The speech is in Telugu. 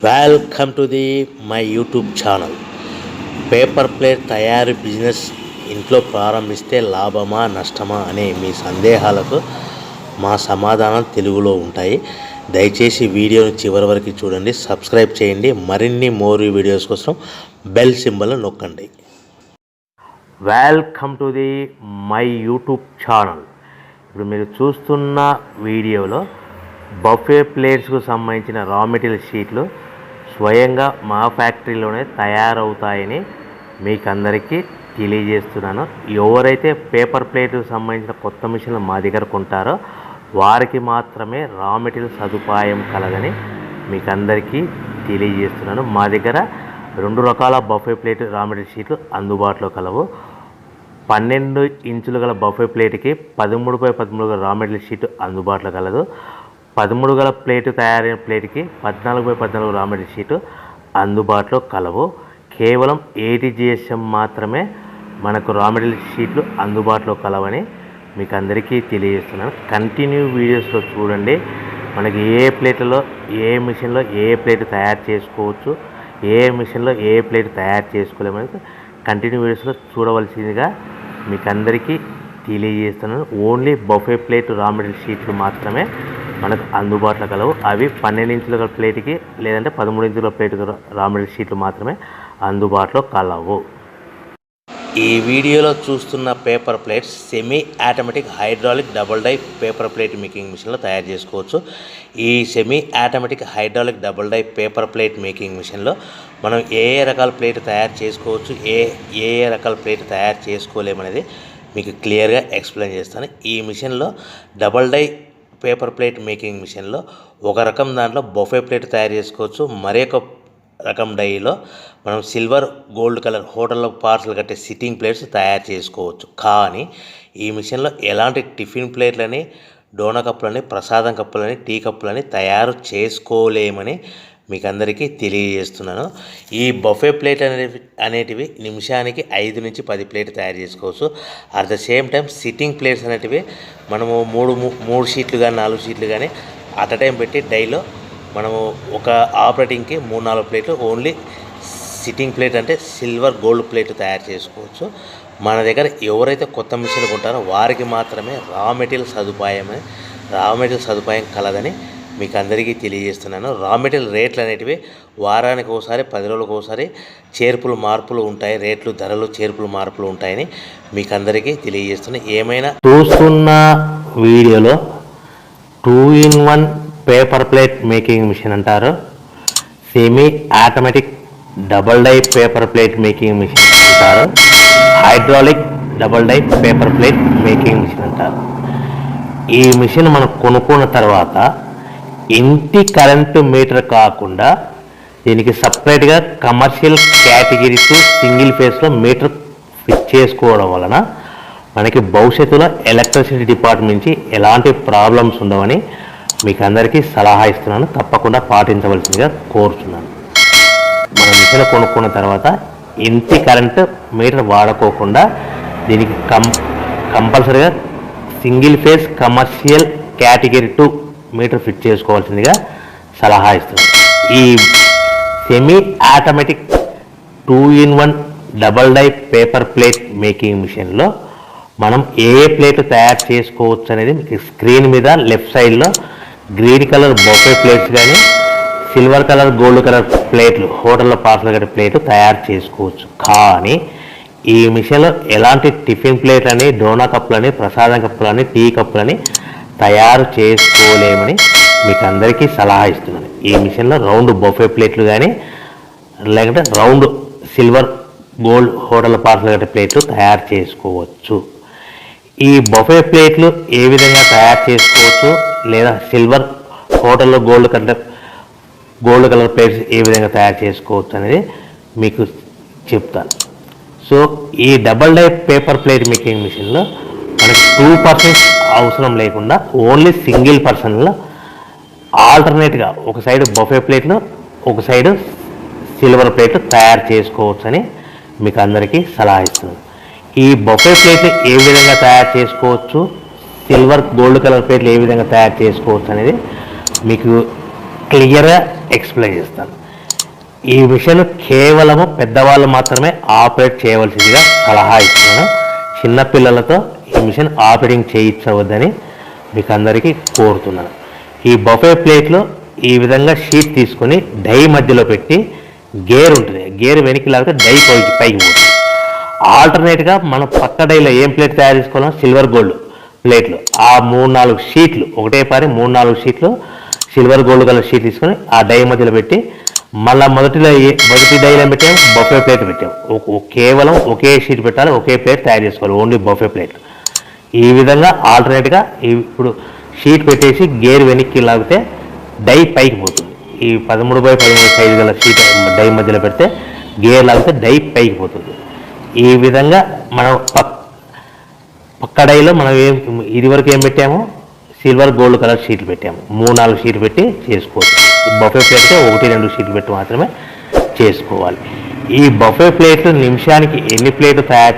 Welcome to the my YouTube channel. Paper plate తయారీ బిజినెస్ ఇంట్లో ప్రారంభిస్తే లాభమా నష్టమా అనే మీ సందేహాలకు మా సమాధానం తెలుగులో ఉంటాయి. దయచేసి వీడియోని చివరి వరకు చూడండి, సబ్స్క్రైబ్ చేయండి. మరిన్ని వీడియోస్ కోసం బెల్ సింబల్ నొక్కండి. Welcome to the my YouTube channel. ఇప్పుడు మీరు చూస్తున్న వీడియోలో బఫే ప్లేట్స్కు సంబంధించిన రా మెటీరియల్ షీట్లు స్వయంగా మా ఫ్యాక్టరీలోనే తయారవుతాయని మీకు అందరికీ తెలియజేస్తున్నాను. ఎవరైతే పేపర్ ప్లేట్కు సంబంధించిన కొత్త మిషన్లు మా దగ్గర కొంటారో వారికి మాత్రమే రా మెటీరియల్ సదుపాయం కలదని మీకు అందరికీ తెలియజేస్తున్నాను. మా దగ్గర 2 రకాల బఫే ప్లేట్ రా మెటీరియల్ షీట్లు అందుబాటులో కలవు. 12 ఇంచులు గల బఫే ప్లేట్కి 13x13 గల రా మెటీరియల్ షీట్ అందుబాటులో కలదు. 13 గల ప్లేటు తయారైన ప్లేట్కి 14x14 రా మెటీరియల్ షీటు అందుబాటులో కలవు. కేవలం 80 GSM మాత్రమే మనకు రా మెటీరియల్ షీట్లు అందుబాటులో కలవని మీకు అందరికీ తెలియజేస్తున్నాను. కంటిన్యూ వీడియోస్లో చూడండి. మనకి ఏ ప్లేట్లలో ఏ మిషన్లో ఏ ప్లేట్ తయారు చేసుకోవచ్చు, ఏ మిషన్లో ఏ ప్లేట్ తయారు చేసుకోలేమని కంటిన్యూ వీడియోస్లో చూడవలసిందిగా మీకు అందరికీ తెలియజేస్తున్నాను. Only buffet plate raw material షీట్లు మాత్రమే మనకు అందుబాటులో కలవు. అవి 12 ఇంచుల ప్లేట్కి లేదంటే 13 ఇంచుల ప్లేట్ రా మెటీరియల్ షీట్లు మాత్రమే అందుబాటులో కలవు. ఈ వీడియోలో చూస్తున్న paper plates semi automatic hydraulic double die paper plate making మిషన్లో తయారు చేసుకోవచ్చు. ఈ semi automatic hydraulic double die paper plate making మిషన్లో మనం ఏ రకాల ప్లేట్ తయారు చేసుకోవచ్చు, ఏ రకాల ప్లేట్ తయారు చేసుకోలేమనేది మీకు క్లియర్గా ఎక్స్ప్లెయిన్ చేస్తాను. ఈ మిషన్లో double die paper plate making మిషన్లో ఒక రకం దాంట్లో బఫే ప్లేట్ తయారు చేసుకోవచ్చు. మరొక రకం డైలో మనం సిల్వర్ గోల్డ్ కలర్ హోటల్లో పార్సల్ కట్టే సిట్టింగ్ ప్లేట్స్ తయారు చేసుకోవచ్చు. కానీ ఈ మిషన్లో ఎలాంటి టిఫిన్ ప్లేట్లని, డోనా కప్పులని, ప్రసాదం కప్పులని, టీ కప్పులని తయారు చేసుకోలేమని మీకు అందరికీ తెలియజేస్తున్నాను. ఈ బఫే ప్లేట్ అనేటివి నిమిషానికి 5 నుంచి 10 ప్లేట్ తయారు చేసుకోవచ్చు. At the same time sitting plates అనేటివి మనము 3 షీట్లు కానీ 4 షీట్లు కానీ అట్ అ టైం పెట్టి డైలో మనము ఒక ఆపరేటింగ్కి 3-4 ప్లేట్లు ఓన్లీ సిట్టింగ్ ప్లేట్ అంటే సిల్వర్ గోల్డ్ ప్లేట్ తయారు చేసుకోవచ్చు. మన దగ్గర ఎవరైతే కొత్త మిషన్లు కొంటారో వారికి మాత్రమే రా మెటీరియల్ సదుపాయం కలదని మీకు అందరికీ తెలియజేస్తున్నాను. రా మెటీరియల్ రేట్లు అనేటివి వారానికి ఒకసారి 10 రోజులకు ఒకసారి మార్పులు ఉంటాయి. రేట్లు ధరలు మార్పులు ఉంటాయని మీకు అందరికీ తెలియజేస్తున్నాను. ఏమైనా చూస్తున్న వీడియోలో 2-in-1 paper plate making machine అంటారు, semi automatic double die paper plate making machine అంటారు, hydraulic double die paper plate making machine అంటారు. ఈ మిషన్ మనం కొనుక్కున్న తర్వాత ఇంటి కరెంటు మీటర్ కాకుండా దీనికి సపరేట్గా కమర్షియల్ కేటగిరీస్ సింగిల్ ఫేస్లో మీటర్ ఫిట్ చేసుకోవడం వలన మనకి భవిష్యత్తులో ఎలక్ట్రిసిటీ డిపార్ట్మెంట్ నుంచి ఎలాంటి ప్రాబ్లమ్స్ ఉండవని మీకు అందరికీ సలహా ఇస్తున్నాను. తప్పకుండా పాటించవలసిందిగా కోరుతున్నాను. మనం మిషన్ కొనుక్కున్న తర్వాత ఇంటి కరెంటు మీటర్ వాడుకోకుండా దీనికి కంపల్సరీగా single phase commercial category 2 meter fit చేసుకోవాల్సిందిగా సలహా ఇస్తున్నాను. ఈ semi automatic 2-in-1 double die paper plate making మిషన్లో మనం ఏ ప్లేట్ తయారు చేసుకోవచ్చు అనేది మీకు స్క్రీన్ మీద లెఫ్ట్ సైడ్లో గ్రీన్ కలర్ బొఫే ప్లేట్స్ కానీ సిల్వర్ కలర్ గోల్డ్ కలర్ ప్లేట్లు హోటల్లో పార్సల్ కట్టే ప్లేట్లు తయారు చేసుకోవచ్చు. కానీ ఈ మిషన్లో ఎలాంటి టిఫిన్ ప్లేట్లని, డోనా కప్పులని, ప్రసాదం కప్పులని, టీ కప్పులని తయారు చేసుకోలేమని మీకు అందరికీ సలహా ఇస్తున్నాను. ఈ మిషన్లో రౌండ్ బొఫే ప్లేట్లు కానీ లేకుంటే round silver gold hotel parcel కట్టే ప్లేట్లు తయారు చేసుకోవచ్చు. ఈ బొఫే ప్లేట్లు ఏ విధంగా తయారు చేసుకోవచ్చు లేదా సిల్వర్ హోటల్లో గోల్డ్ కలర్ ప్లేట్స్ ఏ విధంగా తయారు చేసుకోవచ్చు అనేది మీకు చెప్తాను. సో ఈ double die paper plate making మిషన్లో మనకి 2 పర్సన్స్ అవసరం లేకుండా ఓన్లీ సింగిల్ పర్సన్లో ఆల్టర్నేట్గా ఒక సైడ్ బఫే ప్లేట్లు ఒక సైడ్ సిల్వర్ ప్లేట్లు తయారు చేసుకోవచ్చు అని మీకు అందరికీ సలహా ఇస్తున్నాను. ఈ బఫే ప్లేట్లు ఏ విధంగా తయారు చేసుకోవచ్చు, సిల్వర్ గోల్డ్ కలర్ ప్లేట్లు ఏ విధంగా తయారు చేసుకోవచ్చు అనేది మీకు క్లియర్గా ఎక్స్ప్లెయిన్ చేస్తాను. ఈ మిషన్ కేవలము పెద్దవాళ్ళు మాత్రమే ఆపరేట్ చేయవలసిందిగా సలహా ఇస్తున్నాను. చిన్నపిల్లలతో ఈ మిషన్ ఆపరేటింగ్ చేయించవద్దని మీకు అందరికీ కోరుతున్నాను. ఈ బఫే ప్లేట్లో ఈ విధంగా షీట్ తీసుకొని డై మధ్యలో పెట్టి గేర్ ఉంటుంది, గేర్ వెనక్కి లాగితే డై పైకి పోతుంది. ఆల్టర్నేట్గా మనం పక్క డైలో ఏం ప్లేట్ తయారు చేసుకోవాలో సిల్వర్ గోల్డ్ ప్లేట్లు ఆ 3-4 షీట్లు ఒకటే పారి 3-4 షీట్లు సిల్వర్ గోల్డ్ కలర్ షీట్ తీసుకొని ఆ డై మధ్యలో పెట్టి మళ్ళీ మొదటి డైలో పెట్టాము, బఫే ప్లేట్ పెట్టాము. కేవలం ఒకే షీట్ పెట్టాలి, ఒకే ప్లేట్ తయారు చేసుకోవాలి, ఓన్లీ బఫే ప్లేట్. ఈ విధంగా ఆల్టర్నేట్గా ఇప్పుడు షీట్ పెట్టేసి గేర్ వెనక్కి లాగితే డై పైకి పోతుంది. ఈ 13x13 సైజు గల షీట్ డై మధ్యలో పెడితే గేర్ లాగితే డై పైకి పోతుంది. ఈ విధంగా మనం పక్క డైలో మనం ఇదివరకు ఏం పెట్టాము, సిల్వర్ గోల్డ్ కలర్ షీట్లు పెట్టాము. 3-4 షీట్లు పెట్టి చేసుకోవచ్చు. బఫే ప్లేట్తో 1-2 షీట్లు పెట్టి మాత్రమే చేసుకోవాలి. ఈ బఫే ప్లేట్లు నిమిషానికి ఎన్ని ప్లేట్లు తయారు